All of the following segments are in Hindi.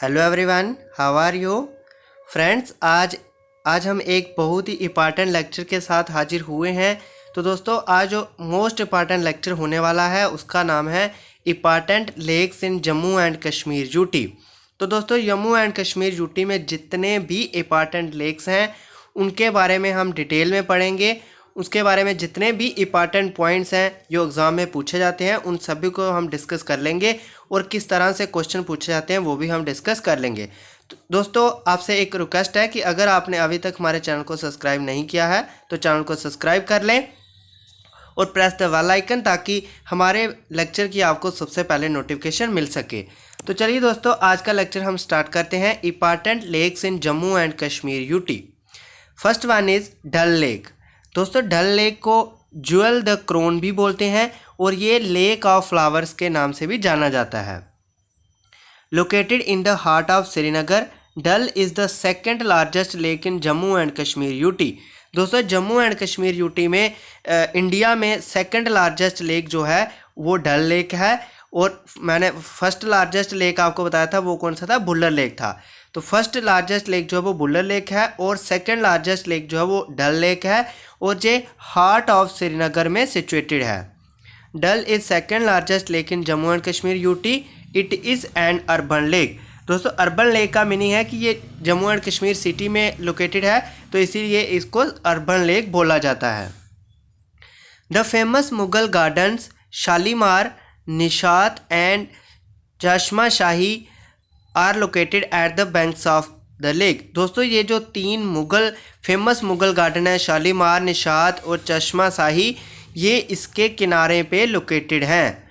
Hello everyone, how are you friends. आज हम एक बहुत ही इम्पॉर्टेंट लेक्चर के साथ हाजिर हुए हैं। तो दोस्तों, आज जो मोस्ट इम्पॉर्टेंट लेक्चर होने वाला है उसका नाम है important lakes in Jammu and Kashmir UT. तो दोस्तों, जम्मू एंड कश्मीर यूटी में जितने भी इम्पॉर्टेंट लेक्स हैं उनके बारे में हम डिटेल में पढ़ेंगे। उसके बारे में जितने भी इम्पॉर्टेंट पॉइंट्स हैं जो एग्ज़ाम में पूछे जाते हैं उन सभी को हम डिस्कस कर लेंगे और किस तरह से क्वेश्चन पूछे जाते हैं वो भी हम डिस्कस कर लेंगे। तो दोस्तों, आपसे एक रिक्वेस्ट है कि अगर आपने अभी तक हमारे चैनल को सब्सक्राइब नहीं किया है तो चैनल को सब्सक्राइब कर लें और प्रेस द बेल आइकन ताकि हमारे लेक्चर की आपको सबसे पहले नोटिफिकेशन मिल सके। तो चलिए दोस्तों, आज का लेक्चर हम स्टार्ट करते हैं। Important lakes in Jammu and Kashmir UT. First one is Dal lake. दोस्तों, डल लेक को ज्वेल द क्रोन भी बोलते हैं और ये लेक ऑफ फ्लावर्स के नाम से भी जाना जाता है। Located in the heart of Srinagar, Dal is the second largest lake in Jammu and Kashmir UT. दोस्तों, जम्मू एंड कश्मीर यूटी में इंडिया में सेकंड लार्जेस्ट लेक जो है वो डल लेक है। और मैंने फर्स्ट लार्जेस्ट लेक आपको बताया था वो कौन सा था, बुल्लर लेक था। तो फर्स्ट लार्जेस्ट लेक जो है वो बुल्लर लेक है और सेकंड लार्जेस्ट लेक जो है वो डल लेक है और ये हार्ट ऑफ श्रीनगर में सिचुएटेड है। Dal is second largest lake in Jammu and Kashmir UT. It is an urban lake. दोस्तों, अर्बन लेक का मीनिंग है कि ये जम्मू एंड कश्मीर सिटी में लोकेटेड है, तो इसीलिए इसको अर्बन लेक बोला जाता है। The famous Mughal gardens Shalimar, Nishat and Chashma Shahi are located at the banks of the lake. दोस्तों, ये जो तीन फेमस मुगल गार्डन है, शालीमार, निशात और चश्मा शाही, ये इसके किनारे पे लोकेटेड हैं।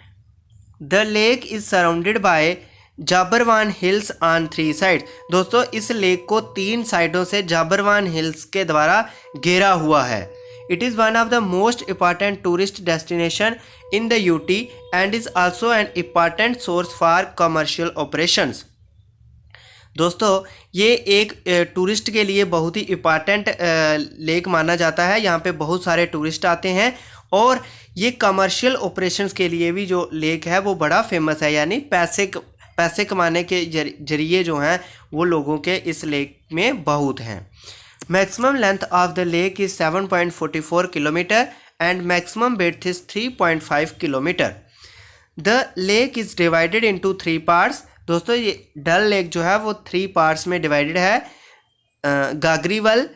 The lake is surrounded by Zabarwan hills on 3 side. दोस्तों, इस लेक को 3 साइडों से जाबरवान हिल्स के द्वारा घेरा हुआ है। It is one of the most important tourist destination in the UT and is also an important source for commercial operations. दोस्तों, ये एक टूरिस्ट के लिए बहुत ही इम्पॉर्टेंट लेक माना जाता है। यहाँ पे बहुत सारे टूरिस्ट आते हैं और ये कमर्शियल ऑपरेशंस के लिए भी जो लेक है वो बड़ा फेमस है, यानी पैसे कमाने के जरिए जो हैं वो लोगों के इस लेक में बहुत हैं। Maximum length of the lake is 7.44 kilometre and maximum width is 3.5 kilometre. The lake is divided into 3 parts. दोस्तों, ये डल लेक जो है वो 3 पार्ट्स में डिवाइडेड है, गागरीवल,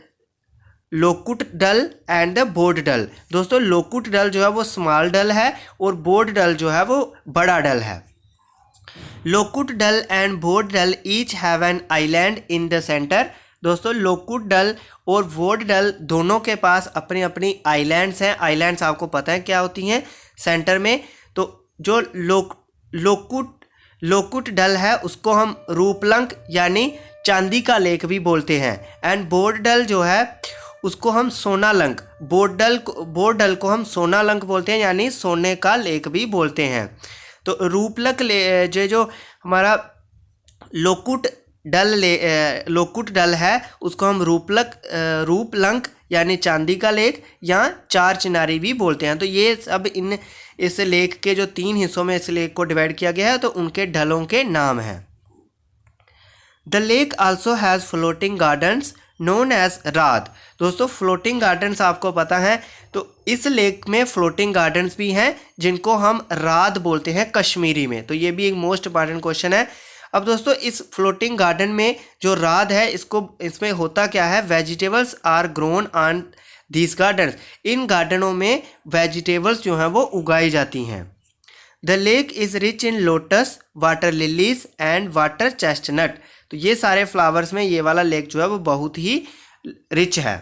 लोकुट डल एंड द बोर्ड डल। दोस्तों, लोकुट डल जो है वो स्मॉल डल है और बोर्ड डल जो है वो बड़ा डल है। Lokut Dal and Bod Dal each have an island in the centre. दोस्तों, लोकुट डल और बोर्ड डल दोनों के पास अपनी अपनी आइलैंड्स हैं। आइलैंड्स आपको पता है क्या होती हैं सेंटर में। तो जो लोकुट डल है उसको हम रूपलंक यानी चांदी का लेक भी बोलते हैं एंड बोर्ड डल जो है उसको हम सोनालंक, बोर्ड डल को हम सोनालंक बोलते हैं यानी सोने का लेक भी बोलते हैं। तो रूपलक जो हमारा लोकुट डल है उसको हम रूपलंक यानी चांदी का लेक या चार चिनारी भी बोलते हैं। तो ये सब इस लेक के जो 3 हिस्सों में इस लेक को डिवाइड किया गया है तो उनके डलों के नाम हैं। The lake also has floating gardens known as Raad. दोस्तों, फ्लोटिंग गार्डन्स आपको पता है, तो इस लेक में फ्लोटिंग गार्डन्स भी हैं जिनको हम रात बोलते हैं कश्मीरी में। तो ये भी एक मोस्ट इंपॉर्टेंट क्वेश्चन है। अब दोस्तों, इस फ्लोटिंग गार्डन में जो रात है इसमें होता क्या है, vegetables are grown on these gardens. इन गार्डनों में वेजिटेबल्स जो हैं वो उगाई जाती हैं। The lake is rich in lotus, water lilies and water chestnut. तो ये सारे फ्लावर्स में ये वाला लेक जो है वो बहुत ही रिच है।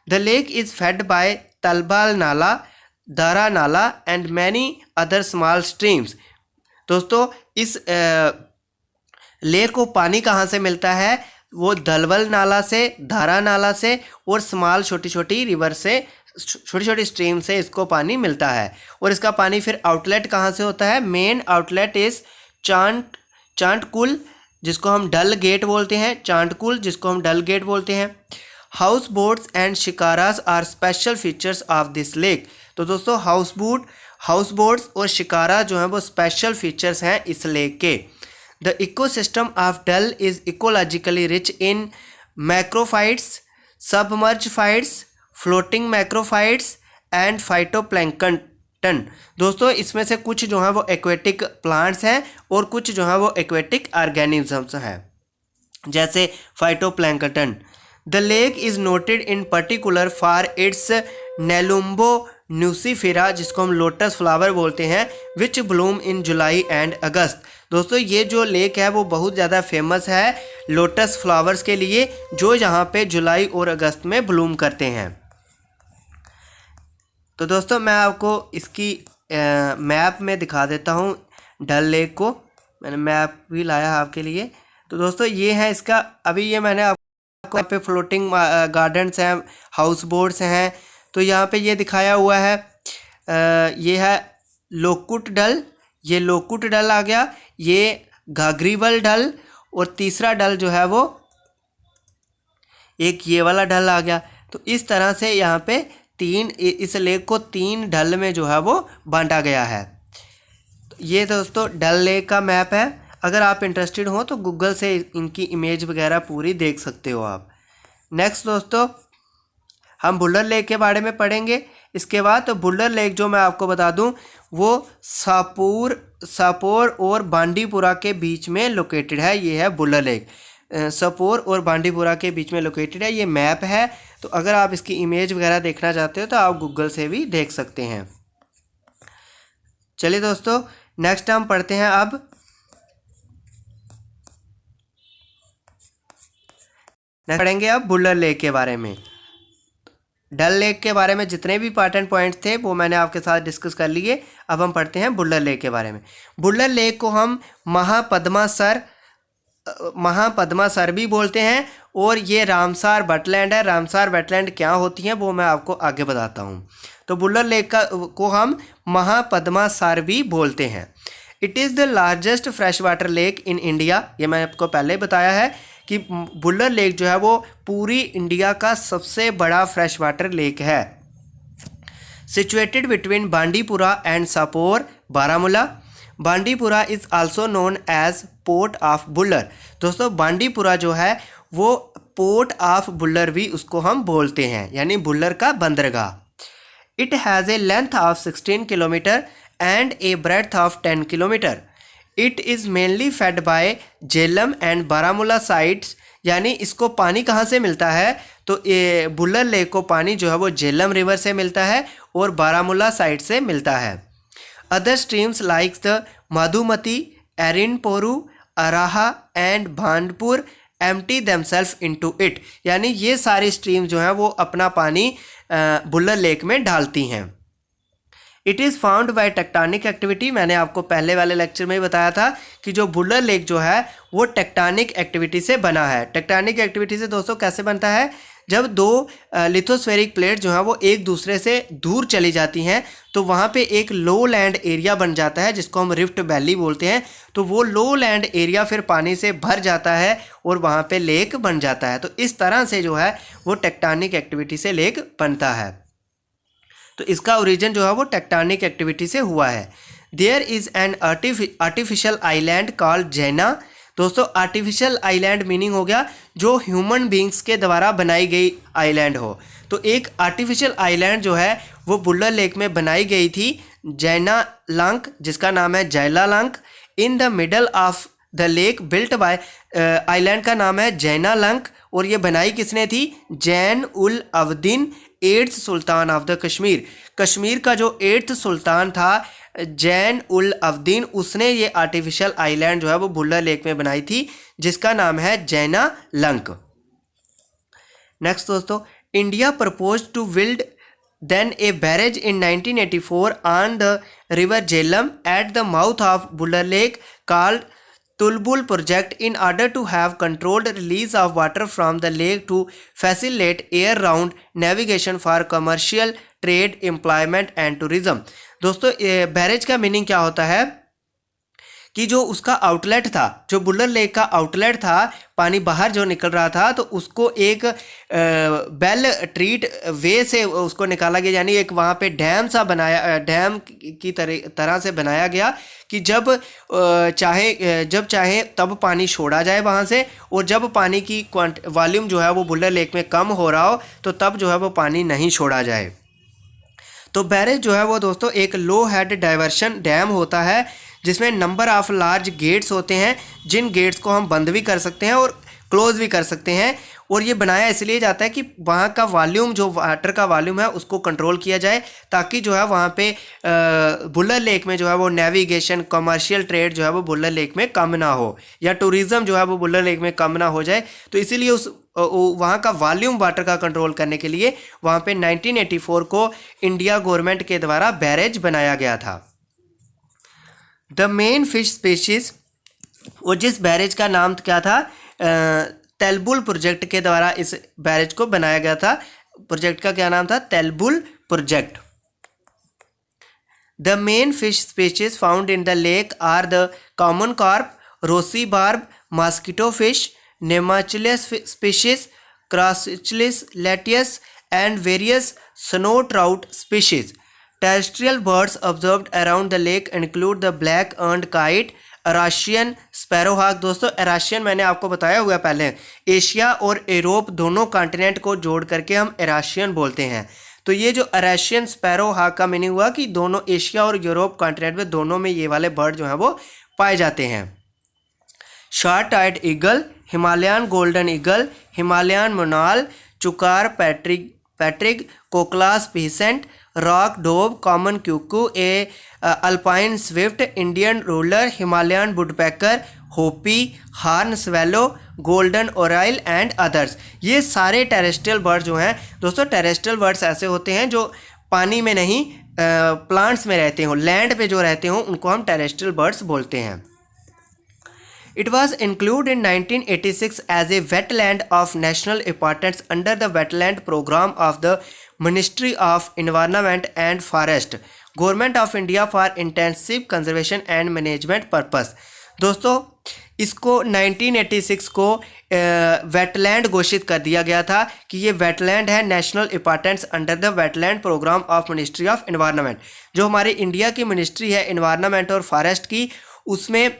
The lake is fed by Telbal Nala, Dara Nala and many other small streams. दोस्तों, इस लेक को पानी कहाँ से मिलता है, वो दलबल नाला से, धारा नाला से और स्मॉल छोटी छोटी रिवर से, छोटी छोटी स्ट्रीम से इसको पानी मिलता है। और इसका पानी फिर आउटलेट कहाँ से होता है, मेन आउटलेट इज़ चांटकुल जिसको हम डल गेट बोलते हैं, चांटकुल जिसको हम डल गेट बोलते हैं। House boats and shikaras are special features of this lake. तो दोस्तों, हाउस बोट्स और शिकारा जो हैं वो स्पेशल फीचर्स हैं इस लेक के। The ecosystem of Dal is ecologically rich in macrophytes, submerge phytes, floating macrophytes and phytoplankton. दोस्तों इसमें से कुछ जो है वो एक्वेटिक प्लांट्स हैं और कुछ जो है वो एक्वेटिक ऑर्गेनिजम्स हैं, जैसे phytoplankton. The lake is noted in particular for its Nelumbo nucifera, जिसको हम लोटस फ्लावर बोलते हैं, विच Bloom in July and August. दोस्तों ये जो लेक है वो बहुत ज़्यादा फेमस है लोटस फ्लावर्स के लिए, जो यहाँ पे जुलाई और अगस्त में ब्लूम करते हैं। तो दोस्तों मैं आपको इसकी मैप में दिखा देता हूँ डल लेक को। मैंने मैप भी लाया है आपके लिए। तो दोस्तों ये है इसका, अभी ये मैंने आपको यहाँ पे फ्लोटिंग गार्डन्स हैं, हाउस बोट्स हैं। तो यहाँ पे ये दिखाया हुआ है, ये है लोकुट डल, ये लोकुट डल आ गया, ये घाघरीबल डल, और तीसरा डल जो है वो एक ये वाला डल आ गया। तो इस तरह से यहाँ पे इस लेक को 3 डल में जो है वो बांटा गया है। तो ये दोस्तों डल लेक का मैप है। अगर आप इंटरेस्टेड हो तो गूगल से इनकी इमेज वगैरह पूरी देख सकते हो आप। नेक्स्ट दोस्तों हम बुल्लर लेक के बारे में पढ़ेंगे। इसके बाद तो बुल्लर लेक जो मैं आपको बता दूं वो सापोर और बांडीपुरा के बीच में लोकेटेड है। ये है बुल्लर लेक, सपोर और बांडीपुरा के बीच में लोकेटेड है। ये मैप है, तो अगर आप इसकी इमेज वगैरह देखना चाहते हो तो आप गूगल से भी देख सकते हैं। चलिए दोस्तों नेक्स्ट हम पढ़ते हैं अब पढ़ेंगे अब बुल्लर लेक के बारे में। डल लेक के बारे में जितने भी इंपॉर्टेंट पॉइंट्स थे वो मैंने आपके साथ डिस्कस कर लिए। अब हम पढ़ते हैं बुल्लर लेक के बारे में। बुल्लर लेक को हम महापद्मा भी बोलते हैं, और ये रामसार वेटलैंड है। रामसार वेटलैंड क्या होती हैं वो मैं आपको आगे बताता हूँ। तो बुल्लर लेक को हम महापद्मा भी बोलते हैं। It is the largest fresh water lake in India. ये मैंने आपको पहले बताया है कि बुल्लर लेक जो है वो पूरी इंडिया का सबसे बड़ा फ्रेश वाटर लेक है। Situated between Bandipora and Sopore, Baramulla. Bandipora is also known as port of Wular. दोस्तों बांडीपुरा जो है वो पोर्ट ऑफ बुल्लर भी उसको हम बोलते हैं, यानी बुल्लर का बंदरगाह। It has a length of 16 kilometre and A breadth of 10 kilometre. It is mainly fed by Jhelum and Baramulla sites. यानी इसको पानी कहाँ से मिलता है, तो ये बुल्लर लेक को पानी जो है वो झेलम रिवर से मिलता है और बारामूला साइड से मिलता है। Other streams like the Madhumati, Erinporu, Araha and Bhandpur empty themselves into it. यानी ये सारी स्ट्रीम जो है वो अपना पानी बुल्लर लेक में डालती हैं। It is found by tectonic activity. मैंने आपको पहले वाले लेक्चर में ही बताया था कि जो बुल्लर लेक जो है वो टेक्टोनिक एक्टिविटी से बना है। टेक्टोनिक एक्टिविटी से दोस्तों कैसे बनता है, जब 2 लिथोस्फेरिक प्लेट जो है वो एक दूसरे से दूर चली जाती हैं तो वहाँ पे एक लो लैंड एरिया बन जाता है जिसको हम रिफ्ट वैली बोलते हैं। तो वो लो लैंड एरिया फिर पानी से भर जाता है और वहाँ पे लेक बन जाता है। तो इस तरह से जो है वो टेक्टोनिक एक्टिविटी से लेक बनता है। तो इसका ओरिजिन जो है वो टेक्टोनिक एक्टिविटी से हुआ है। There is an artificial island called Jaina. दोस्तों आर्टिफिशियल आइलैंड मीनिंग हो गया जो ह्यूमन बींग्स के द्वारा बनाई गई आइलैंड हो। तो एक आर्टिफिशियल आइलैंड जो है वो बुल्लर लेक में बनाई गई थी, जैना लंक, जिसका नाम है Jaila Lank, in the middle of the lake built by. Island का नाम है जैना लंक और ये बनाई किसने थी, Zain ul अबदीन 8th Sultan of the Kashmir. Kashmir का जो 8th सुल्तान था जैन उल अबदीन, उसने ये आर्टिफिशियल आइलैंड जो है वो बुल्लर लेक में बनाई थी जिसका नाम है जैना लंक। नेक्स्ट दोस्तों, India propose to build then a barrage in 1984 on the river Jhelum at the mouth of Buller Lake called Tulbul project in order to have controlled release of water from the lake to facilitate air-round navigation for commercial trade, employment and tourism। दोस्तों बैरेज का मीनिंग क्या होता है कि जो उसका आउटलेट था, जो बुलर लेक का आउटलेट था, पानी बाहर जो निकल रहा था, तो उसको एक बेल ट्रीट वे से उसको निकाला गया, यानी एक वहाँ पे डैम सा बनाया, डैम की तरह से बनाया गया कि जब चाहे तब पानी छोड़ा जाए वहाँ से, और जब पानी की वॉल्यूम जो है वो बुलर लेक में कम हो रहा हो तो तब जो है वो पानी नहीं छोड़ा जाए। तो बैरेज जो है वो दोस्तों एक लो हेड डाइवर्शन डैम होता है, जिसमें नंबर ऑफ लार्ज गेट्स होते हैं, जिन गेट्स को हम बंद भी कर सकते हैं और क्लोज भी कर सकते हैं। और ये बनाया इसलिए जाता है कि वहाँ का वॉल्यूम, जो वाटर का वॉल्यूम है, उसको कंट्रोल किया जाए, ताकि जो है वहाँ पे बुलर लेक में जो है वो नेविगेशन, कमर्शियल ट्रेड जो है वो बुलर लेक में कम ना हो, या टूरिज़्म जो है वो बुलर लेक में कम ना हो जाए। तो इसीलिए उस वहाँ का वॉल्यूम वाटर का कंट्रोल करने के लिए वहाँ पे 1984 को इंडिया गवर्नमेंट के द्वारा बैरेज बनाया गया था। द मेन फिश स्पीशीज, और जिस बैरेज का नाम क्या था, तेलबुल प्रोजेक्ट के द्वारा इस बैरेज को बनाया गया था। प्रोजेक्ट का क्या नाम था? Tulbul project. The main fish species found in the lake are the common carp, rosy barb, mosquito fish, nemacheilus species, crossocheilus latius and various snow trout species. Terrestrial birds observed around the lake include the black earned kite, Eurasian sparrowhawk। दोस्तों Eurasian मैंने आपको बताया हुआ पहले, एशिया और यूरोप दोनों कॉन्टिनेंट को जोड़ करके हम Eurasian बोलते हैं। तो ये जो Eurasian sparrowhawk का मीनिंग हुआ कि दोनों एशिया और यूरोप कॉन्टिनेंट में दोनों में ये वाले बर्ड जो हैं वो पाए जाते हैं। Short eyed eagle, Himalayan golden eagle, Himalayan monal, chukar partridge, koklass pheasant, rock dove, common cuckoo, alpine swift, Indian roller, Himalayan woodpecker, hoopoe, horn swallow, golden oriole and others. ये सारे टेरेस्ट्रियल बर्ड जो हैं दोस्तों, टेरेस्ट्रियल बर्ड्स ऐसे होते हैं जो पानी में नहीं, प्लांट्स में रहते हो, लैंड पे जो रहते हो, उनको हम टेरेस्ट्रियल बर्ड्स बोलते हैं। It was included in 1986 as a wetland of national importance under the wetland program of the Ministry of Environment and Forest, Government of India for intensive conservation and management purpose। दोस्तों इसको 1986 को वेटलैंड घोषित कर दिया गया था कि ये वेटलैंड है, national importance under the wetland programme of ministry of environment. जो हमारी इंडिया की मिनिस्ट्री है एनवायरनमेंट और फॉरेस्ट की, उसमें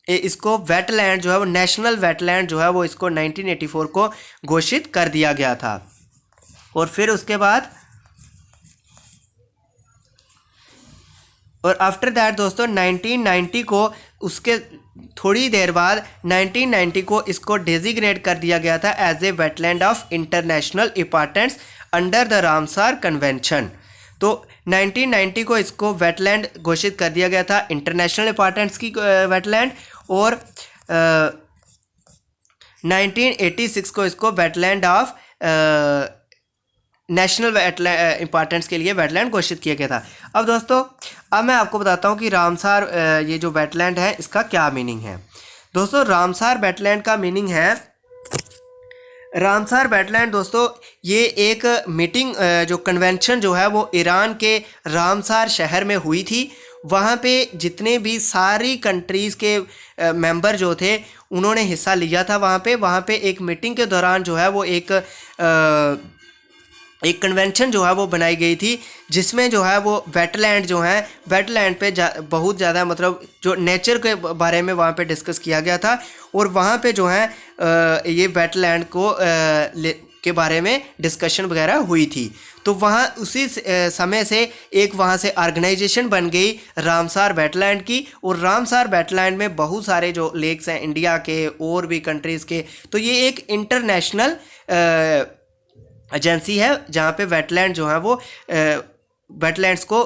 इसको वेटलैंड जो है वो, नेशनल वेटलैंड जो है वो, इसको 1984 को घोषित कर दिया गया था। और फिर उसके बाद और आफ्टर दैट दोस्तों 1990 को, उसके थोड़ी देर बाद 1990 को इसको डेजिग्नेट कर दिया गया था as a wetland of international importance under the Ramsar convention. तो 1990 को इसको वेटलैंड घोषित कर दिया गया था, इंटरनेशनल इंपॉर्टेंस की वेटलैंड, और 1986 को इसको वेटलैंड ऑफ नेशनल इंपॉर्टेंस के लिए वेटलैंड घोषित किया गया था। अब दोस्तों अब मैं आपको बताता हूँ कि रामसार ये जो वेटलैंड है इसका क्या मीनिंग है। दोस्तों रामसार वेटलैंड का मीनिंग है, रामसार वेटलैंड दोस्तों ये एक मीटिंग, जो कन्वेंशन जो है वो ईरान के रामसार शहर में हुई थी। वहाँ पे जितने भी सारी कंट्रीज़ के मेंबर जो थे उन्होंने हिस्सा लिया था। वहाँ पे एक मीटिंग के दौरान जो है वो एक कन्वेंशन जो है वो बनाई गई थी, जिसमें जो है वो वेटलैंड जो है, वेटलैंड पे बहुत ज़्यादा मतलब जो नेचर के बारे में वहाँ पे डिस्कस किया गया था। और वहाँ पे जो है ये वेटलैंड को के बारे में डिस्कशन वगैरह हुई थी। तो वहाँ उसी समय से एक वहाँ से ऑर्गेनाइजेशन बन गई रामसार वेटलैंड की। और रामसार वेटलैंड में बहुत सारे जो लेक्स हैं इंडिया के और भी कंट्रीज़ के, तो ये एक इंटरनेशनल एजेंसी है जहाँ पे वेटलैंड जो है वो वेटलैंड्स को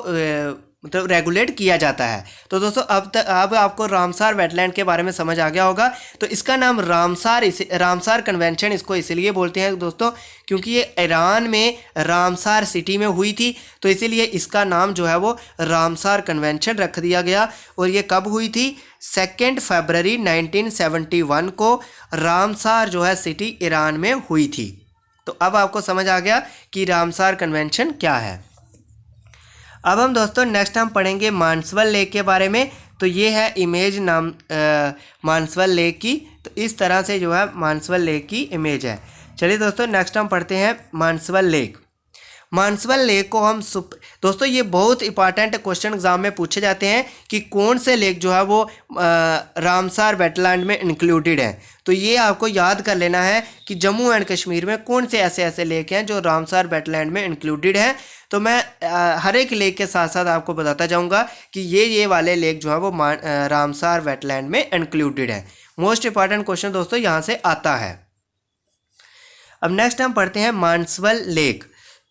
मतलब रेगुलेट किया जाता है। तो दोस्तों अब आपको रामसार वेटलैंड के बारे में समझ आ गया होगा। तो इसका नाम रामसार कन्वेंशन इसको इसलिए बोलते हैं दोस्तों क्योंकि ये ईरान में रामसार सिटी में हुई थी, तो इसीलिए इसका नाम जो है वो रामसार कन्वेंशन रख दिया गया। और ये कब हुई थी? 2 फरवरी 1971 को रामसार जो है सिटी ईरान में हुई थी। तो अब आपको समझ आ गया कि रामसार कन्वेंशन क्या है। अब हम दोस्तों नेक्स्ट हम पढ़ेंगे मानसवल लेक के बारे में। तो ये है इमेज नाम मानसवल लेक की। तो इस तरह से जो है मानसवल लेक की इमेज है। चलिए दोस्तों नेक्स्ट हम पढ़ते हैं मानसवल लेक। मानसवल लेक को हम दोस्तों ये बहुत इंपॉर्टेंट क्वेश्चन एग्जाम में पूछे जाते हैं कि कौन से लेक जो है वो रामसार वेटलैंड में इंक्लूडेड है। तो ये आपको याद कर लेना है कि जम्मू एंड कश्मीर में कौन से ऐसे लेक हैं जो रामसार वेटलैंड में इंक्लूडेड हैं। तो मैं हर एक लेक के साथ साथ आपको बताता जाऊंगा कि ये वाले लेक जो है वो रामसार वेटलैंड में इंक्लूडेड है। मोस्ट इंपॉर्टेंट क्वेश्चन दोस्तों यहाँ से आता है। अब नेक्स्ट हम पढ़ते हैं मानसवल लेक।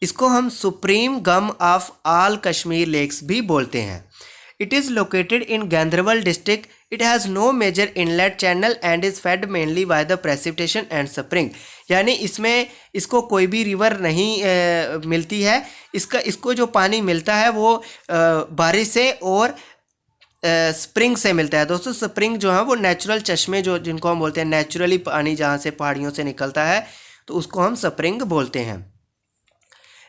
इसको हम supreme gem of all Kashmir lakes भी बोलते हैं। It is located in Ganderbal district. It has no major inlet channel and is fed mainly by the precipitation and spring. यानी इसमें इसको कोई भी रिवर नहीं मिलती है। इसको जो पानी मिलता है वो बारिश से और स्प्रिंग से मिलता है। दोस्तों स्प्रिंग जो है वो नेचुरल चश्मे जो जिनको हम बोलते हैं, नेचुरली पानी जहाँ से पहाड़ियों से निकलता है, तो उसको हम स्प्रिंग बोलते हैं।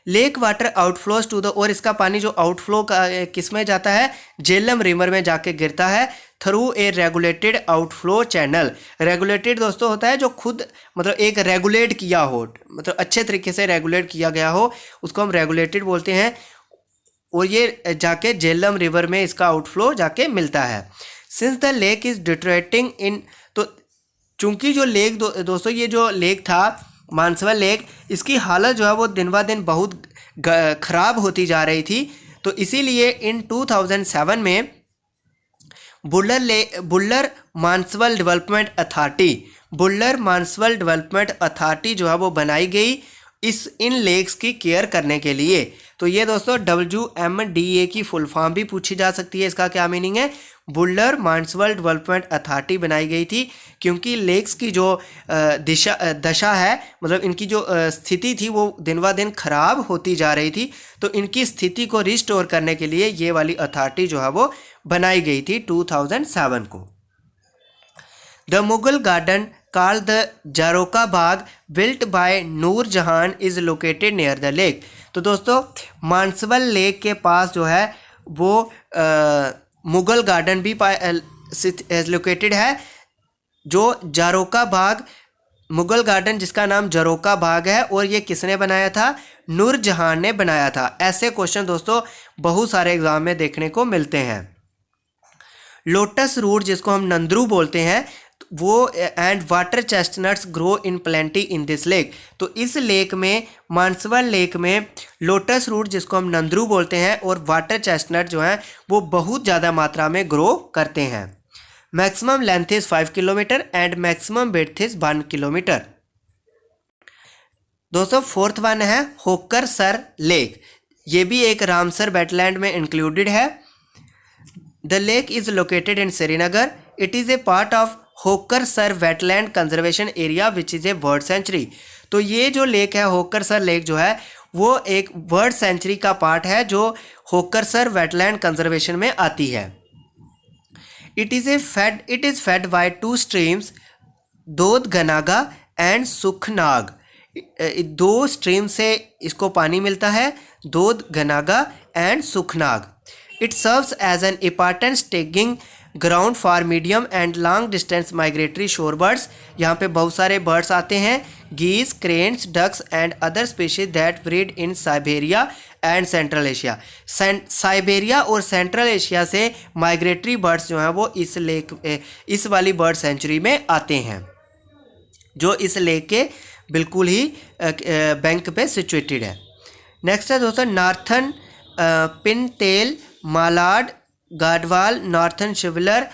Lake water outflows to the, और इसका पानी जो आउटफ्लो किस में जाता है, झेलम रिवर में जाके गिरता है through a regulated outflow channel. Regulated दोस्तों होता है जो खुद मतलब एक रेगुलेट किया हो, मतलब अच्छे तरीके से रेगुलेट किया गया हो, उसको हम रेगुलेटेड बोलते हैं। और ये जाके झेलम रिवर में इसका आउटफ्लो जाके मिलता है। सिंस द लेक इज डिटरेटिंग इन, तो चूंकि जो लेक दोस्तों ये जो लेक था मानसवल लेक, इसकी हालत जो है वो दिन ब दिन बहुत ख़राब होती जा रही थी। तो इसीलिए इन 2007 में बुल्लर मानसवल डेवलपमेंट अथॉरिटी जो है वो बनाई गई इन लेक्स की केयर करने के लिए। तो ये दोस्तों WMDA की फुल फॉर्म भी पूछी जा सकती है। इसका क्या मीनिंग है? बुल्लर मानसवल डेवलपमेंट अथॉरिटी बनाई गई थी क्योंकि लेक्स की जो दशा है, मतलब इनकी जो स्थिति थी वो दिन ब दिन खराब होती जा रही थी। तो इनकी स्थिति को रिस्टोर करने के लिए ये वाली अथॉरिटी जो है वो बनाई गई थी 2007 को। The Mughal garden called the Jharokha Bagh built by Noor Jahan is located near the lake। तो दोस्तों मानसवल लेक के पास जो है वो मुगल गार्डन भी लोकेटेड है, जो जारोका बाग, मुगल गार्डन जिसका नाम जारोका बाग है, और ये किसने बनाया था? नूर जहान ने बनाया था। ऐसे क्वेश्चन दोस्तों बहुत सारे एग्जाम में देखने को मिलते हैं। लोटस रूट जिसको हम नंदरू बोलते हैं वो and water chestnuts grow in plenty in this lake. तो इस लेक में, मानसवल लेक में लोटस रूट जिसको हम नंदरू बोलते हैं और वाटर चेस्टनट जो हैं वो बहुत ज़्यादा मात्रा में ग्रो करते हैं। Maximum length is 5 kilometre and maximum width is 1 kilometre. दोस्तों फोर्थ वन है होकर सर लेक। ये भी एक रामसर वेटलैंड में इंक्लूडेड है। The lake is located in Srinagar. It is a part of Hokersar wetland conservation area which is a world sanctuary. तो ये जो लेक है होकर सर लेक जो है वो एक वर्ल्ड सेंचुरी का पार्ट है जो होकर सर वेटलैंड कंजर्वेशन में आती है। It is fed by 2 streams, Dudh Ganga and Sukhnag. 2 stream से इसको पानी मिलता है, Dudh Ganga and Sukhnag. It serves as an important staging ground for medium and long distance migratory shore birds. यहाँ पे बहुत सारे बर्ड्स आते हैं, geese, cranes, ducks and other species that breed in Siberia and central Asia. Siberia और सेंट्रल एशिया से माइग्रेटरी बर्ड्स जो हैं वो इस वाली बर्ड सेंचुरी में आते हैं, जो इस लेक के बिल्कुल ही बैंक पे सिचुएटेड है। नेक्स्ट है दोस्तों northern pintail, mallard, gadwall, northern shoveler,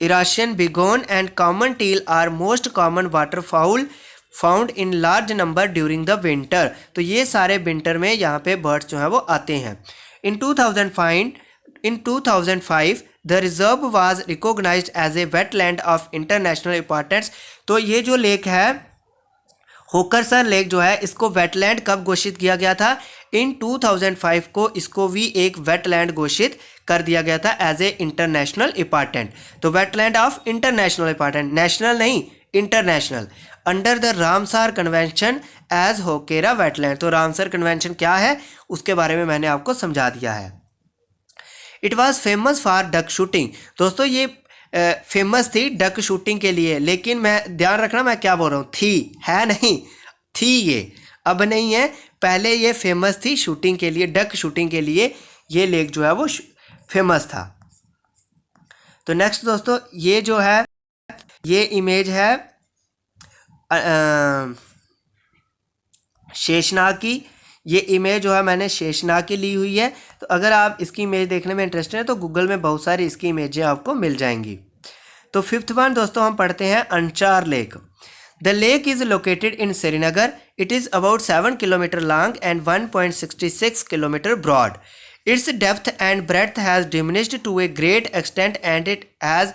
Eurasian बिगोन and common teal are most common water fowl found in large number during the winter. तो ये सारे विंटर में यहाँ पे बर्ड्स जो हैं वो आते हैं। In 2005 the reserve was recognised as a wetland of international importance. तो ये जो लेक है होकरसर लेक जो है इसको वेटलैंड कब घोषित किया गया था? इन 2005 को इसको भी एक वेटलैंड घोषित कर दिया गया था एज ए इंटरनेशनल इंपॉर्टेंट। तो wetland of international important, national नहीं international, under the Ramsar convention as Hokera wetland. तो रामसर कन्वेंशन क्या है उसके बारे में मैंने आपको समझा दिया है। It was famous for duck shooting. दोस्तों ये फेमस थी डक शूटिंग के लिए, लेकिन मैं ध्यान रखना मैं क्या बोल रहा हूँ, थी है नहीं, थी ये, अब नहीं है, पहले ये फेमस थी शूटिंग के लिए, डक शूटिंग के लिए ये लेक जो है वो फेमस था। तो नेक्स्ट दोस्तों ये जो है ये इमेज है शेषनाग की। ये इमेज जो है मैंने शेषनाग की ली हुई है। तो अगर आप इसकी इमेज देखने में इंटरेस्टेड हैं तो गूगल में बहुत सारी इसकी इमेजें आपको मिल जाएंगी। तो फिफ्थ वन दोस्तों हम पढ़ते हैं Anchar lake. The lake is located in Srinagar. It is about 7 kilometre long and 1.66 kilometre broad. Its depth and breadth has diminished to a great extent and it has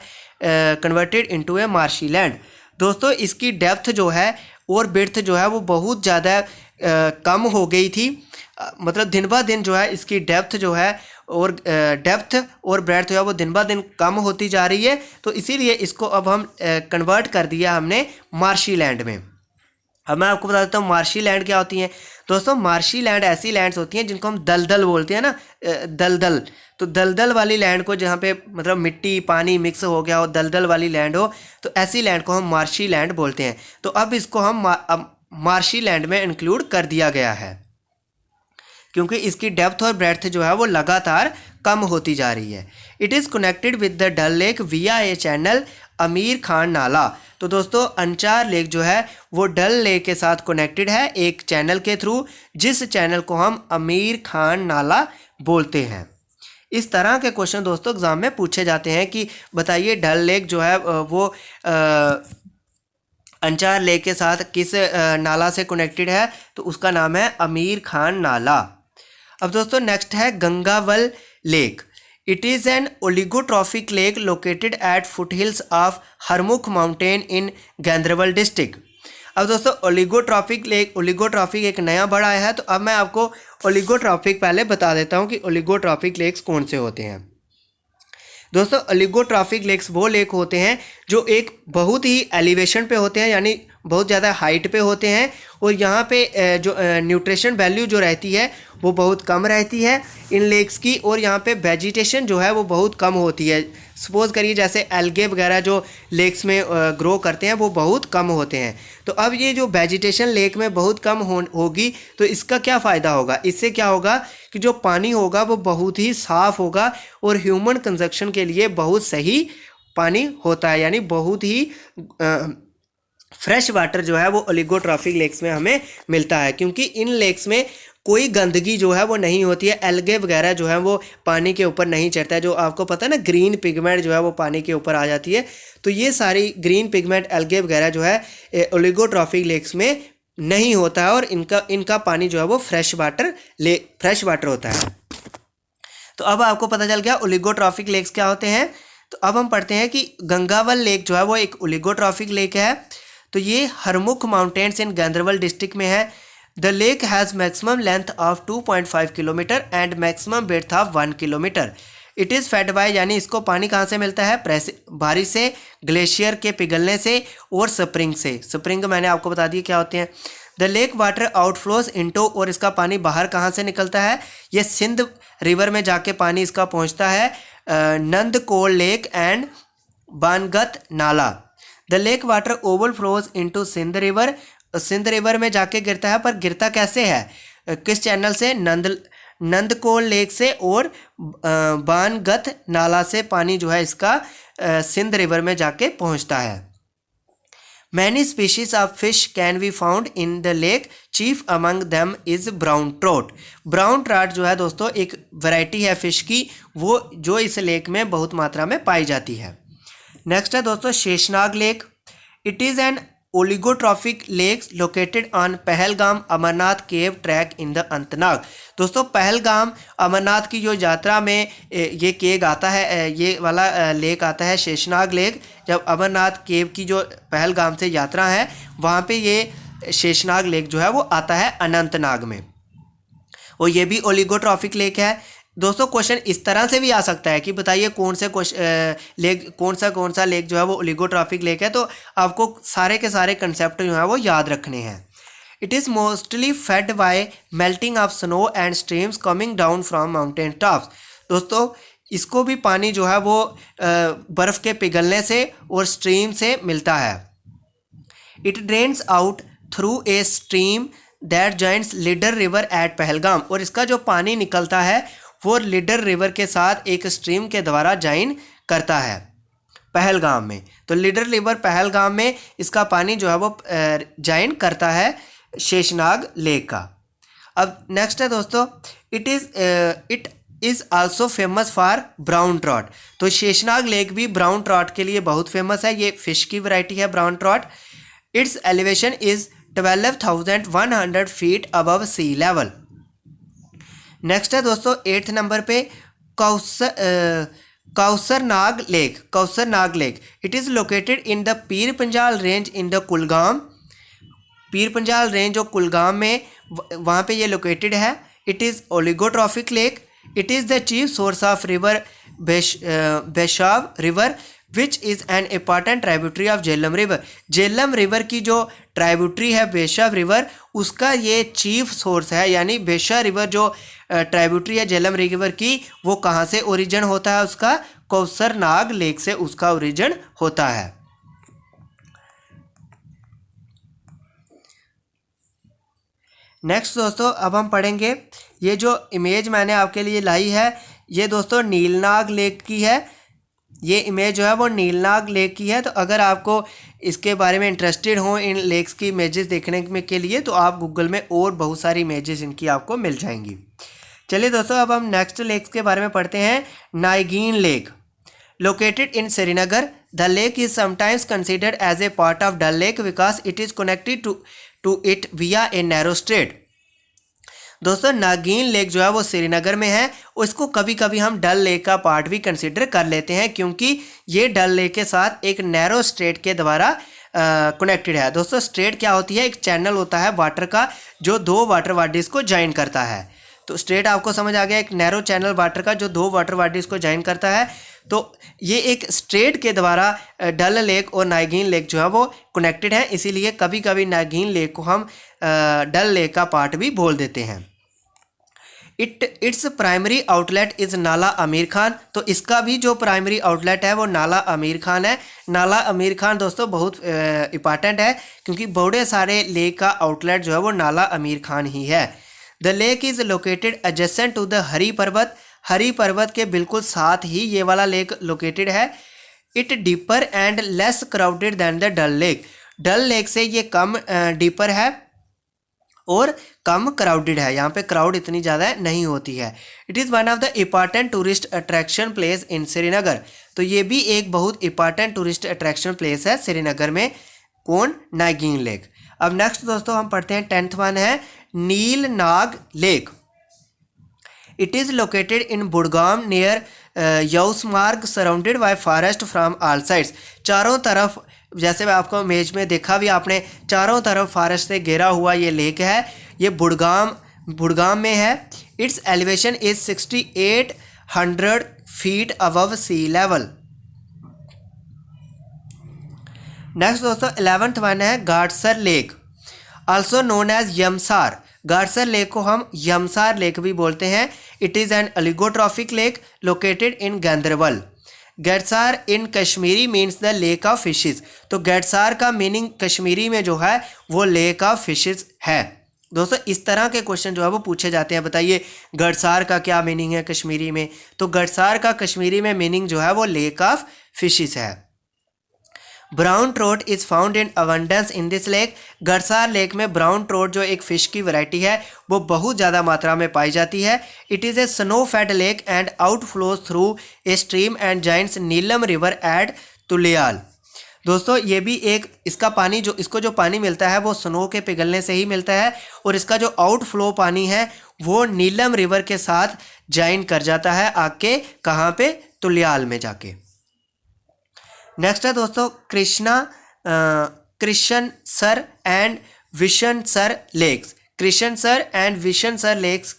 converted into a marshy land। दोस्तों इसकी डेप्थ जो है और ब्रेड्थ जो है वो बहुत ज़्यादा कम हो गई थी, मतलब दिन ब दिन जो है इसकी डेप्थ जो है और डेप्थ और ब्रेड्थ जो है वो दिन ब दिन कम होती जा रही है। तो इसीलिए इसको अब हम कन्वर्ट कर दिया हमने मार्शी लैंड में। अब मैं आपको बता देता हूँ मार्शी लैंड क्या होती हैं। दोस्तों मार्शी लैंड ऐसी लैंड्स होती हैं जिनको हम दलदल बोलते हैं ना, दलदल। तो दलदल वाली लैंड को, जहाँ पे मतलब मिट्टी पानी मिक्स हो गया हो, दलदल वाली लैंड हो, तो ऐसी लैंड को हम मार्शी लैंड बोलते हैं। तो अब इसको हम मार्शी लैंड में इंक्लूड कर दिया गया है क्योंकि इसकी डेप्थ और ब्रेड्थ जो है वो लगातार कम होती जा रही है। It is connected with the Dal lake via a channel अमीर खान नाला। तो दोस्तों अंचार लेक जो है वो डल लेक के साथ कनेक्टेड है एक चैनल के थ्रू, जिस चैनल को हम अमीर खान नाला बोलते हैं। इस तरह के क्वेश्चन दोस्तों एग्जाम में पूछे जाते हैं कि बताइए डल लेक जो है वो अंचार लेक के साथ किस नाला से कनेक्टेड है, तो उसका नाम है अमीर खान नाला। अब दोस्तों नेक्स्ट है Gangabal lake. It is an oligotrophic lake located at foothills of Harmukh mountain in Ganderbal district. अब दोस्तों ओलिगोट्रॉफिक लेक, ओलिगोट्रॉफिक एक नया वर्ड आया है, तो अब मैं आपको ओलिगोट्रॉफिक पहले बता देता हूँ कि ओलिगोट्रॉफिक लेक्स कौन से होते हैं। दोस्तों ओलिगोट्रॉफिक लेक्स वो लेक होते हैं जो एक बहुत ही एलिवेशन पे होते हैं, यानी बहुत ज़्यादा हाइट पे होते हैं, और यहाँ पे जो न्यूट्रिशन वैल्यू जो रहती है वो बहुत कम रहती है इन लेक्स की, और यहाँ पे वेजिटेशन जो है वो बहुत कम होती है। सपोज़ करिए जैसे एल्गे वगैरह जो लेक्स में ग्रो करते हैं वो बहुत कम होते हैं। तो अब ये जो वेजिटेशन लेक में बहुत कम होगी तो इसका क्या फ़ायदा होगा, इससे क्या होगा कि जो पानी होगा वो बहुत ही साफ़ होगा और ह्यूमन कंजप्शन के लिए बहुत सही पानी होता है, यानी बहुत ही फ्रेश वाटर जो है वो ओलिगोट्रॉफिक लेक्स में हमें मिलता है, क्योंकि इन लेक्स में कोई गंदगी जो है वो नहीं होती है। एल्गे वगैरह जो है वो पानी के ऊपर नहीं चढ़ता है, जो आपको पता है ना ग्रीन पिगमेंट जो है वो पानी के ऊपर आ जाती है। तो ये सारी ग्रीन पिगमेंट एल्गे वगैरह जो है ओलिगोट्रॉफिक लेक्स में नहीं होता है, और इनका पानी जो है वो फ्रेश वाटर होता है। तो अब आपको पता चल गया ओलिगोट्रॉफिक लेक्स क्या होते हैं। तो अब हम पढ़ते हैं कि गंगावल लेक जो है वो एक ओलिगोट्रॉफिक लेक है। तो ये Harmukh mountains in Ganderbal district में है। The lake has maximum length of 2.5 kilometre and maximum breadth of 1 kilometre. It is fed bye, यानी इसको पानी कहाँ से मिलता है, बारिश से, ग्लेशियर के पिघलने से और स्प्रिंग से। स्प्रिंग मैंने आपको बता दिया क्या होते हैं। The lake water outflows into, और इसका पानी बाहर कहाँ से निकलता है, ये सिंध रिवर में जाके पानी इसका पहुँचता है नंदकोल लेक एंड बानगत नाला। The lake water overflows into Sindh river, Sindh river में जाके गिरता है, पर गिरता कैसे है, किस चैनल से, नंदकोल लेक से, और बानगत नाला से पानी जो है इसका सिंध रिवर में जाके पहुंचता है। Many species of fish can be found in the lake, chief among them is brown trout. Brown trout जो है दोस्तों एक वैरायटी है फिश की, वो जो इस लेक में बहुत मात्रा में पाई जाती है। नेक्स्ट है दोस्तों Sheshnag lake. It is an oligotrophic lake located on Pahalgam Amarnath cave track in the Anantnag. दोस्तों पहलगाम अमरनाथ की जो यात्रा में ये केव आता है, ये वाला लेक आता है शेषनाग लेक। जब अमरनाथ केव की जो पहलगाम से यात्रा है वहाँ पे ये शेषनाग लेक जो है वो आता है अनंतनाग में, और ये भी ओलिगोट्रॉफिक लेक है। दोस्तों क्वेश्चन इस तरह से भी आ सकता है कि बताइए कौन सा लेक जो है वो ओलिगोट्रॉफिक लेक है। तो आपको सारे के सारे कंसेप्ट जो है वो याद रखने हैं। It is mostly fed by melting of snow and streams coming down from mountain tops. दोस्तों इसको भी पानी जो है वो बर्फ़ के पिघलने से और स्ट्रीम से मिलता है। It drains out through a stream that joints leader river eight Pahalgam, और इसका जो पानी निकलता है वो लीडर रिवर के साथ एक स्ट्रीम के द्वारा जॉइन करता है पहलगाम में। तो लीडर रिवर पहलगाम में इसका पानी जो है वो जॉइन करता है शेषनाग लेक का। अब नेक्स्ट है दोस्तों, it is also famous for brown trout. तो शेषनाग लेक भी ब्राउन ट्रॉट के लिए बहुत फेमस है। ये फिश की वैरायटी है brown trout. Its elevation is 12,100 feet above sea level. Next है दोस्तों 8th नंबर पे Kausarnag lake. It is located in the Pir Panjal range in the Kulgam. Pir Panjal range और कुलगाम में वहाँ पे ये लोकेटेड है। It is oligotrophic lake. It is the chief source of river Veshaw river which is an important tributary of Jhelum river. Jhelum river की जो ट्राइब्यूटरी है बेशाव रिवर, उसका ये चीफ सोर्स है। यानी बेशाव रिवर जो ट्राइब्यूटरी है झेलम रिवर की, वो कहाँ से ओरिजिन होता है उसका? कौसरनाग लेक से उसका ओरिजिन होता है। नेक्स्ट दोस्तों अब हम पढ़ेंगे, ये जो इमेज मैंने आपके लिए लाई है ये दोस्तों नीलनाग लेक की है। ये इमेज जो है वो नीलनाग लेक की है। तो अगर आपको इसके बारे में इंटरेस्टेड हो इन लेक्स की इमेजेस देखने में के लिए, तो आप गूगल में और बहुत सारी इमेजेस इनकी आपको मिल जाएंगी। चलिए दोस्तों अब हम नेक्स्ट लेक्स के बारे में पढ़ते हैं। Nagin lake located in Srinagar. The lake is sometimes considered as a part of Dal lake because it is connected to it via a narrow straight. दोस्तों नागिन लेक जो है वो श्रीनगर में है और इसको कभी कभी हम डल लेक का पार्ट भी कंसिडर कर लेते हैं, क्योंकि ये डल लेक के साथ एक नैरो स्ट्रेट के द्वारा कनेक्टेड है। दोस्तों स्ट्रेट क्या होती है? एक चैनल होता है वाटर का जो दो वाटर बॉडीज को ज्वाइन करता है। तो स्ट्रेट आपको समझ आ गया, एक नैरो चैनल वाटर का जो दो वाटर बॉडीज को ज्वाइन करता है। तो ये एक स्ट्रेट के द्वारा डल लेक और नागिन लेक जो है वो कनेक्टेड है, इसीलिए कभी कभी नागिन लेक को हम डल लेक का पार्ट भी बोल देते हैं। इट्स प्राइमरी आउटलेट इज़ नाला आमिर खान। तो इसका भी जो प्राइमरी आउटलेट है वो नाला आमिर खान है। नाला आमिर खान दोस्तों बहुत इंपॉर्टेंट है, क्योंकि बड़े सारे लेक का आउटलेट जो है वो नाला आमिर खान ही है। The lake is located adjacent to the Hari Parbat. Hari Parbat के बिल्कुल साथ ही ये वाला लेक लोकेटेड है। It deeper and less crowded than the Dal lake. Dal lake से ये कम डीपर है और कम क्राउडेड है, यहाँ पे क्राउड इतनी ज़्यादा नहीं होती है। It is one of the important tourist attraction place in Srinagar. तो ये भी एक बहुत इंपॉर्टेंट टूरिस्ट अट्रैक्शन प्लेस है श्रीनगर में। कौन? नागिन लेक। अब नेक्स्ट दोस्तों हम पढ़ते हैं 10th वन है Nilnag lake. It is located in Budgam near Yusmarg surrounded by forest from all sides. चारों तरफ, जैसे मैं आपको इमेज में देखा भी आपने, चारों तरफ फॉरेस्ट से घेरा हुआ ये लेक है। ये बुडगाम में है। Its elevation is 6800 feet above sea level. Next दोस्तों 11th वन है Gadsar lake, also known as Yamsar. Gadsar lake को हम यमसार लेक भी बोलते हैं। It is an oligotrophic lake located in Ganderbal. Gadsar in Kashmiri means the lake of fishes. तो गैडसार का मीनिंग कश्मीरी में जो है वो लेक ऑफ फिशेस है। दोस्तों इस तरह के क्वेश्चन जो है वो पूछे जाते हैं। बताइए गडसार का क्या मीनिंग है कश्मीरी में? तो गडसार का कश्मीरी में मीनिंग जो है वो लेक ऑफ फिशेस है। Brown trout is found in abundance in this lake. Gadsar lake में ब्राउन ट्रोट जो एक फ़िश की वैरायटी है वो बहुत ज़्यादा मात्रा में पाई जाती है। It is a snow fed lake and outflows through a stream and joints Neelum river at Tulail. दोस्तों ये भी एक, इसका पानी जो, इसको जो पानी मिलता है वो स्नो के पिघलने से ही मिलता है, और इसका जो आउटफ्लो पानी है वो नीलम रिवर के साथ जॉइन कर जाता है आके, कहाँ पे? तुलियाल में जाके। नेक्स्ट है दोस्तों Krishnasar and Vishansar lakes. Krishnasar and Vishansar lakes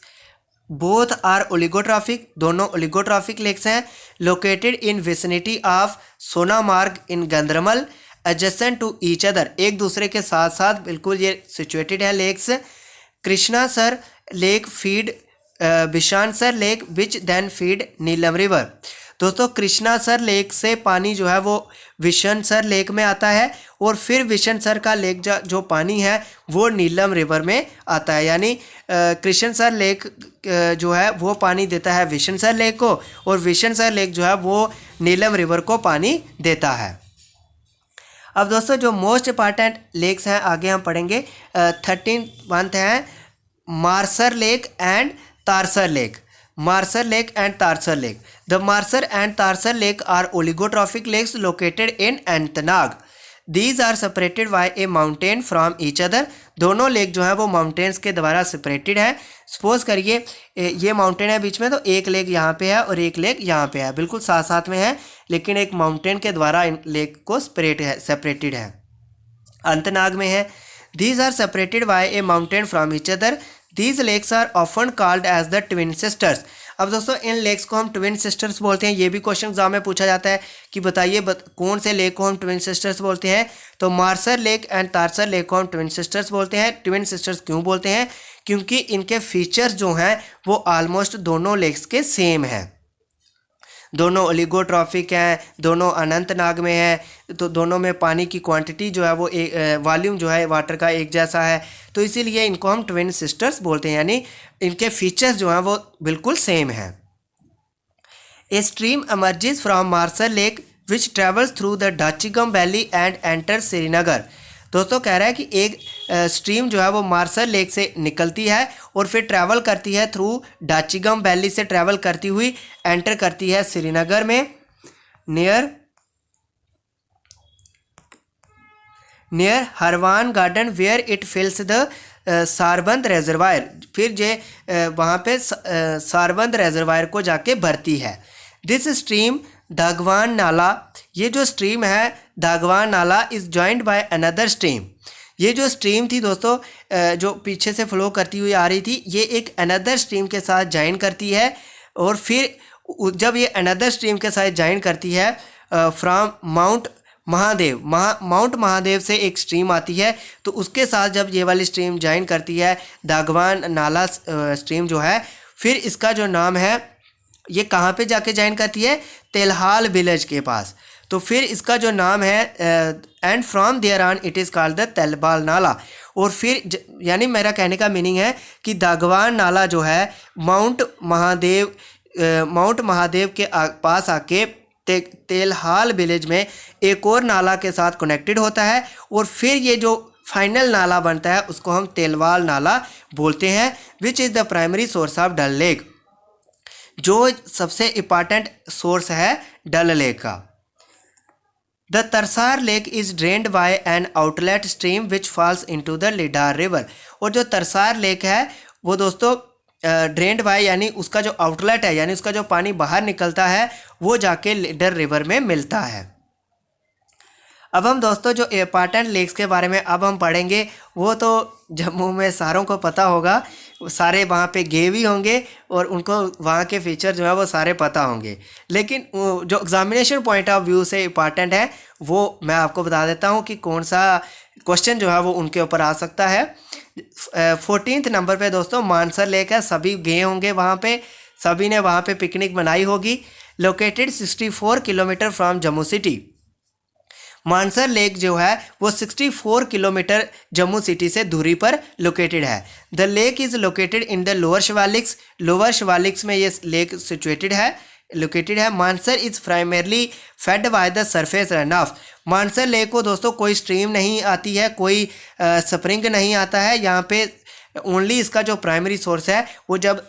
both are oligotrophic, दोनों ओलिगोट्रॉफिक लेक्स हैं। Located in vicinity of Sonamarg in Ganderbal adjacent to each other. एक दूसरे के साथ साथ बिल्कुल ये सिचुएटेड है lakes. Krishnasar lake feed Vishansar lake which then feed Neelum river. दोस्तों कृष्णासर लेक से पानी जो है वो विशनसर लेक में आता है और फिर विशनसर का लेक जो पानी है वो नीलम रिवर में आता है। यानी कृष्णसर लेक जो है वो पानी देता है विशनसर लेक को और विशनसर लेक जो है वो नीलम रिवर को पानी देता है। अब दोस्तों जो मोस्ट इंपॉर्टेंट लेक्स हैं आगे हम पढ़ेंगे। 13th है Marsar lake and Tarsar lake. Marser Lake and Tarsar Lake. The Marser and Tarsar Lake are oligotrophic lakes located in Anantnag. These are separated by a mountain from each other. दोनों लेक जो है वो माउंटेन्स के द्वारा सेपरेटेड है। सपोज करिए ये माउंटेन है बीच में, तो एक लेक यहाँ पे है और एक लेक यहाँ पे है, बिल्कुल साथ साथ में है, लेकिन एक माउंटेन के द्वारा इन लेक को सेपरेटेड है, अनंतनाग में है। These are separated by a mountain from each other. These lakes are often called as the twin sisters. अब दोस्तों इन लेक्स को हम ट्विन सिस्टर्स बोलते हैं। ये भी क्वेश्चन एग्जाम में पूछा जाता है कि बताइए कौन से लेक को हम ट्विन सिस्टर्स बोलते हैं। तो Marsar lake and Tarsar lake को हम ट्विन सिस्टर्स बोलते हैं। ट्विन सिस्टर्स क्यों बोलते हैं? क्योंकि इनके फीचर्स जो हैं वो ऑलमोस्ट दोनों लेक्स के सेम हैं। दोनों ओलिगोट्रॉफिक हैं, दोनों अनंतनाग में है, तो दोनों में पानी की क्वांटिटी जो है वो वॉल्यूम जो है वाटर का एक जैसा है, तो इसीलिए इनको हम ट्विन सिस्टर्स बोलते हैं, यानी इनके फीचर्स जो हैं वो बिल्कुल सेम हैं। A stream emerges from Marsar lake which travels through the Dachigam valley and enter Srinagar. दोस्तों कह रहा है कि एक स्ट्रीम जो है वो मार्सर लेक से निकलती है और फिर ट्रैवल करती है थ्रू डाचिगम वैली से ट्रैवल करती हुई एंटर करती है श्रीनगर में near Harwan garden where it fills the Sarband reservoir. फिर जे वहाँ पे सारबंद रेजरवायर को जाके भरती है। दिस स्ट्रीम दागवान नाला, ये जो स्ट्रीम है दागवान नाला is joined by another stream. ये जो स्ट्रीम थी दोस्तों जो पीछे से फ्लो करती हुई आ रही थी, ये एक अनदर स्ट्रीम के साथ जॉइन करती है और फिर जब ये अनदर स्ट्रीम के साथ जॉइन करती है फ्रॉम माउंट महादेव से एक स्ट्रीम आती है, तो उसके साथ जब ये वाली स्ट्रीम जॉइन करती है दागवान नाला स्ट्रीम जो है, फिर इसका जो नाम है ये कहाँ पे जाके जॉइन करती है? तेलहाल विलेज के पास। तो फिर इसका जो नाम है and from there on it is called the Telbal Nala. और फिर यानी मेरा कहने का मीनिंग है कि दागवान नाला जो है माउंट महादेव के पास आके तेलहाल विलेज में एक और नाला के साथ कनेक्टेड होता है और फिर ये जो फाइनल नाला बनता है उसको हम तेलवाल नाला बोलते हैं, which is the primary source of Dal lake, जो सबसे इम्पॉर्टेंट सोर्स है डल लेक का। The Tarsar lake is drained by an outlet stream which falls into the Lidder river. और जो तरसार लेक है वो दोस्तों ड्रेन्ड बाय यानी उसका जो आउटलेट है, यानी उसका जो पानी बाहर निकलता है वो जाके लिडर रिवर में मिलता है। अब हम दोस्तों जो इम्पॉर्टेंट लेक्स के बारे में अब हम पढ़ेंगे, वो तो जम्मू में सारों को पता होगा, सारे वहाँ पे गए भी होंगे और उनको वहाँ के फीचर जो है वो सारे पता होंगे, लेकिन जो एग्जामिनेशन पॉइंट ऑफ व्यू से इम्पॉर्टेंट है वो मैं आपको बता देता हूँ कि कौन सा क्वेश्चन जो है वो उनके ऊपर आ सकता है। 14th नंबर पे दोस्तों मानसर लेक है, सभी गए होंगे वहाँ पे, सभी ने वहाँ पे पिकनिक बनाई होगी। Located 64 kilometre from Jammu city. Mansar lake जो है वो 64 किलोमीटर जम्मू सिटी से दूरी पर लोकेटेड है। The lake is located in the lower Shivaliks. Lower Shivaliks में ये लेक सिचुएटेड है, लोकेटेड है। Mansar is primarily fed by the surface run of. Mansar lake को दोस्तों कोई स्ट्रीम नहीं आती है, कोई स्प्रिंग नहीं आता है यहाँ पे। ओनली इसका जो प्राइमरी सोर्स है वो जब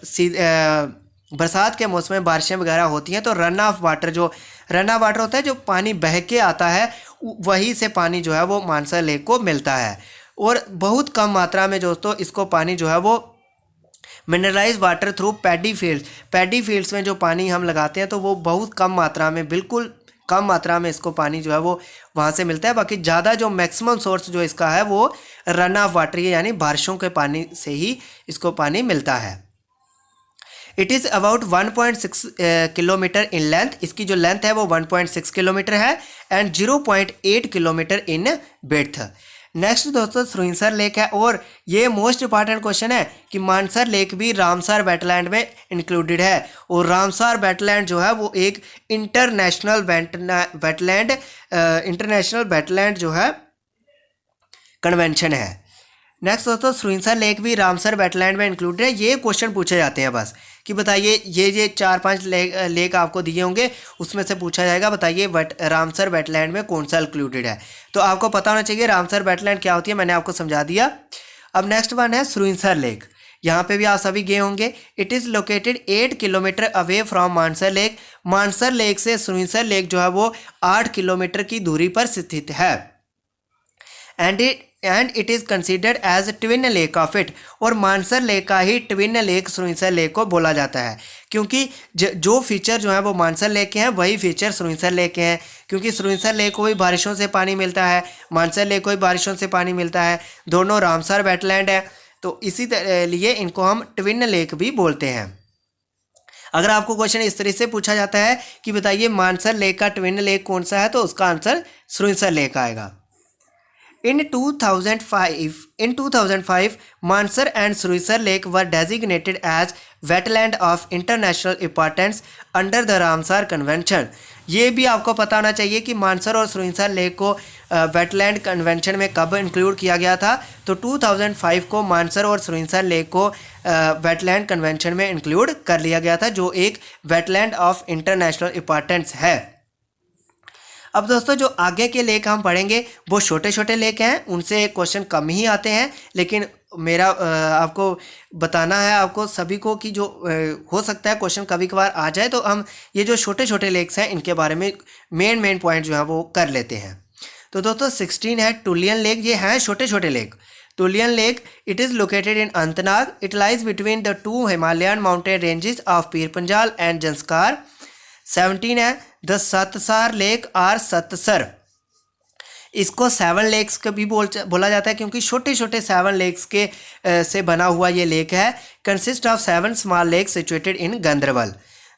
बरसात के मौसम में बारिशें वगैरह होती हैं तो रन ऑफ वाटर होता है, जो पानी बह के आता है, वहीं से पानी जो है वो मानसर लेक को मिलता है। और बहुत कम मात्रा में दोस्तों इसको पानी जो है वो mineralise water through paddy fields में जो पानी हम लगाते हैं तो वो बहुत कम मात्रा में, बिल्कुल कम मात्रा में इसको पानी जो है वो वहाँ से मिलता है। बाकी ज़्यादा जो मैक्सिमम सोर्स जो इसका है वो रन ऑफ वाटर है, यानी बारिशों के पानी से ही इसको पानी मिलता है। It is about 1.6 kilometre in length. इसकी जो लेंथ है वो 1.6 किलोमीटर है and 0.8 kilometre in breadth. Next दोस्तों सुरिंसर लेक है, और ये मोस्ट इंपॉर्टेंट क्वेश्चन है कि मानसर लेक भी रामसर वेटलैंड में इंक्लूडेड है। और रामसर वेटलैंड जो है वो एक इंटरनेशनल वेटलैंड जो है कन्वेंशन है। नेक्स्ट दोस्तों सुरिंसर लेक भी रामसर वेटलैंड में इंक्लूडेड है। ये क्वेश्चन पूछे जाते हैं बस कि बताइए ये 4-5 लेक आपको दिए होंगे, उसमें से पूछा जाएगा बताइए रामसर वेटलैंड में कौन सा इंक्लूडेड है। तो आपको पता होना चाहिए रामसर वेटलैंड क्या होती है, मैंने आपको समझा दिया। अब नेक्स्ट वन है सुरिंसर लेक। यहाँ पे भी आप सभी गए होंगे। It is located 8 kilometre away from Mansar lake. Mansar lake से सुरिंसर लेक जो है वो 8 किलोमीटर की दूरी पर स्थित है। And it is considered as twin lake of it. और मानसर लेक का ही ट्विन लेक सुरिंसर लेक को बोला जाता है, क्योंकि जो फीचर जो है वो मानसर लेक के हैं वही फीचर सुरिंसर लेक के हैं। क्योंकि सुरिंसर लेक को भी बारिशों से पानी मिलता है, मानसर लेक को भी बारिशों से पानी मिलता है, दोनों रामसर वेटलैंड है, तो इसी लिए इनको हम ट्विन लेक भी बोलते हैं। अगर आपको क्वेश्चन इस तरह से पूछा जाता है कि बताइए मानसर लेक का ट्विन लेक कौन सा है, तो उसका आंसर सुरिंसर लेक आएगा। In 2005, Mansar and Surisar Lake were designated as wetland of international importance under the Ramsar Convention। ये भी आपको पता होना चाहिए कि मानसर और सुरिंसर लेक को वेटलैंड कन्वेंशन में कब इंक्लूड किया गया था। तो 2005 को मानसर और सुरिंसर लेक को वेटलैंड कन्वेंशन में इंक्लूड कर लिया गया था, जो एक वेटलैंड ऑफ इंटरनेशनल इंपॉर्टेंस है। अब दोस्तों जो आगे के लेक हम पढ़ेंगे वो छोटे छोटे लेक हैं, उनसे क्वेश्चन कम ही आते हैं, लेकिन मेरा आपको बताना है आपको सभी को कि जो हो सकता है क्वेश्चन कभी कभार आ जाए, तो हम ये जो छोटे छोटे लेक्स हैं इनके बारे में मेन पॉइंट जो है वो कर लेते हैं। तो दोस्तों 16 है टुलियन लेक। ये हैं छोटे छोटे lake. Tulian lake it is located in Anantnag. It lies between the 2 Himalayan mountain ranges of Pir Panjal and Zanskar. 17 है the Satsar lake or Satsar. इसको 7 लेक्स का भी बोला जाता है, क्योंकि छोटे छोटे 7 लेक्स के से बना हुआ ये लेक है। Consist of 7 small lake situated in Ganderbal.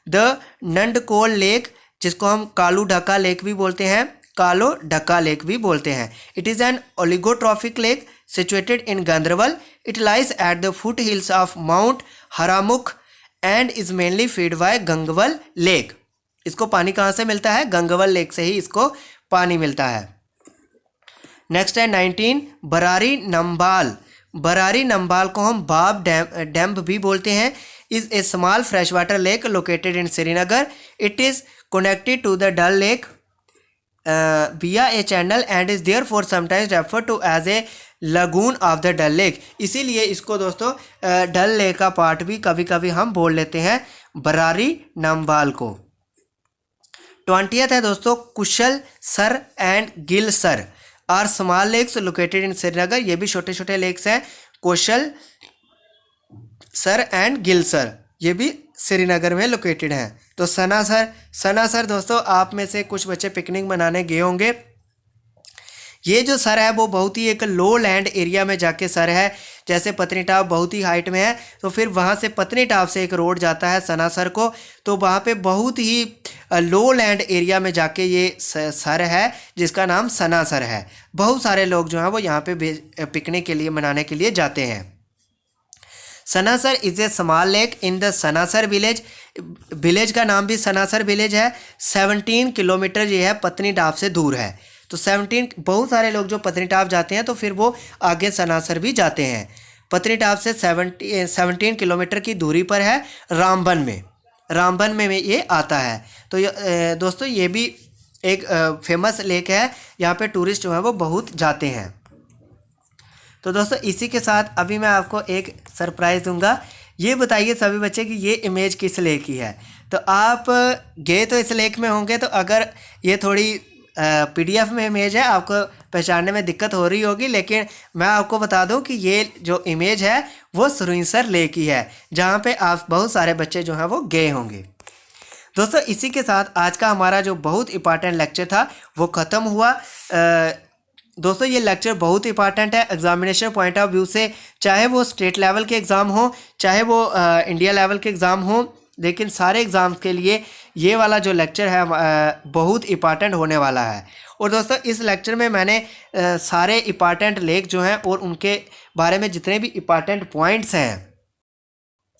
The Nandkol lake, जिसको हम कालू ढका लेक भी बोलते हैं, कालो ढका लेक भी बोलते हैं। It is an oligotrophic lake situated in Ganderbal. It lies at the foot hills of mount Haramukh and is mainly feed by Gangbal lake. इसको पानी कहाँ से मिलता है? गंगवल लेक से ही इसको पानी मिलता है। नेक्स्ट है 19 बरारी नंबाल। बरारी नंबाल को हम बाब डैम भी बोलते हैं। Is a small fresh water lake located in Srinagar. It is connected to the Dal lake via a channel and is therefore sometimes referred to as a lagoon of the Dal lake. इसीलिए इसको दोस्तों डल लेक का पार्ट भी कभी कभी हम बोल लेते हैं बरारी नंबाल को। 20th है दोस्तों Kushalsar and Gilsar are small lakes located in Srinagar. ये भी छोटे छोटे लेक्स हैं, Kushalsar and Gilsar, ये भी श्रीनगर में लोकेटेड हैं। तो सनासर दोस्तों आप में से कुछ बच्चे पिकनिक मनाने गए होंगे। ये जो सर है वो बहुत ही एक लो लैंड एरिया में जाके सर है। जैसे पत्नीटॉप बहुत ही हाइट में है, तो फिर वहाँ से पत्नीटॉप से एक रोड जाता है सनासर को, तो वहाँ पे बहुत ही लो लैंड एरिया में जाके ये सर है जिसका नाम सनासर है। बहुत सारे लोग जो हैं वो यहाँ पे पिकनिक के लिए मनाने के लिए जाते हैं। Sanasar is a small lake in the Sanasar village. Village का नाम भी सनासर विलेज है। 17 किलोमीटर ये है पत्नीटॉप से दूर है। तो 17 बहुत सारे लोग जो पत्नीटॉप जाते हैं तो फिर वो आगे सनासर भी जाते हैं। पत्नीटॉप से 17 किलोमीटर की दूरी पर है रामबन में ये आता है। तो दोस्तों ये भी एक फेमस लेक है, यहाँ पे टूरिस्ट जो है वो बहुत जाते हैं। तो दोस्तों इसी के साथ अभी मैं आपको एक सरप्राइज़ दूंगा। ये बताइए सभी बच्चे कि ये इमेज किस लेक की है। तो आप गए तो इस लेक में होंगे, तो अगर ये थोड़ी PDF में इमेज है आपको पहचानने में दिक्कत हो रही होगी, लेकिन मैं आपको बता दूं कि ये जो इमेज है वो सुरिंसर लेक की है, जहाँ पे आप बहुत सारे बच्चे जो हैं वो गए होंगे। दोस्तों इसी के साथ आज का हमारा जो बहुत इंपॉर्टेंट लेक्चर था वो ख़त्म हुआ। दोस्तों ये लेक्चर बहुत इंपॉर्टेंट है एग्जामिनेशन पॉइंट ऑफ व्यू से, चाहे वो स्टेट लेवल के एग्ज़ाम हो चाहे वो इंडिया लेवल के एग्ज़ाम हो, लेकिन सारे एग्ज़ाम्स के लिए ये वाला जो लेक्चर है बहुत इंपॉर्टेंट होने वाला है। और दोस्तों इस लेक्चर में मैंने सारे इंपॉर्टेंट लेक जो हैं और उनके बारे में जितने भी इंपॉर्टेंट पॉइंट्स हैं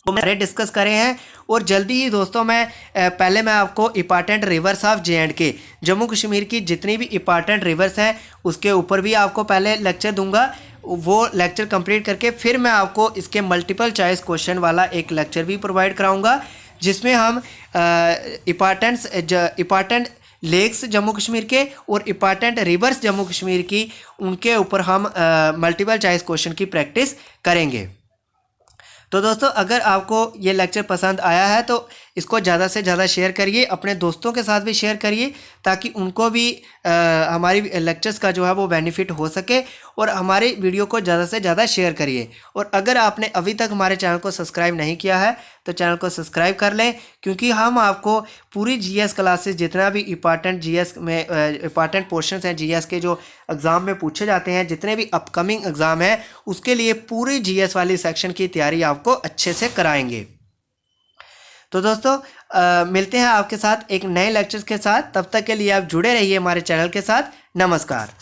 वो मैंने डिस्कस करे हैं। और जल्दी ही दोस्तों पहले मैं आपको important rivers of J&K Jammu Kashmir की जितनी भी इंपॉर्टेंट रिवर्स हैं उसके ऊपर भी आपको पहले लेक्चर दूंगा। वो लेक्चर कंप्लीट करके फिर मैं आपको इसके मल्टीपल चॉइस क्वेश्चन वाला एक लेक्चर भी प्रोवाइड कराऊंगा, जिसमें हम इंपॉर्टेंट लेक्स जम्मू कश्मीर के और इंपॉर्टेंट रिवर्स जम्मू कश्मीर की उनके ऊपर हम मल्टीपल चॉइस क्वेश्चन की प्रैक्टिस करेंगे। तो दोस्तों अगर आपको ये लेक्चर पसंद आया है तो इसको ज़्यादा से ज़्यादा शेयर करिए, अपने दोस्तों के साथ भी शेयर करिए ताकि उनको भी हमारी लेक्चर्स का जो है वो बेनिफिट हो सके, और हमारी वीडियो को ज़्यादा से ज़्यादा शेयर करिए। और अगर आपने अभी तक हमारे चैनल को सब्सक्राइब नहीं किया है तो चैनल को सब्सक्राइब कर लें, क्योंकि हम आपको पूरी GS क्लासेस जितना भी इंपॉर्टेंट GS में इंपॉर्टेंट पोर्शंस हैं GS के जो एग्ज़ाम में पूछे जाते हैं, जितने भी अपकमिंग एग्ज़ाम हैं उसके लिए पूरी GS वाली सेक्शन की तैयारी आपको अच्छे से कराएंगे। तो दोस्तों मिलते हैं आपके साथ एक नए लेक्चर्स के साथ, तब तक के लिए आप जुड़े रहिए हमारे चैनल के साथ। नमस्कार।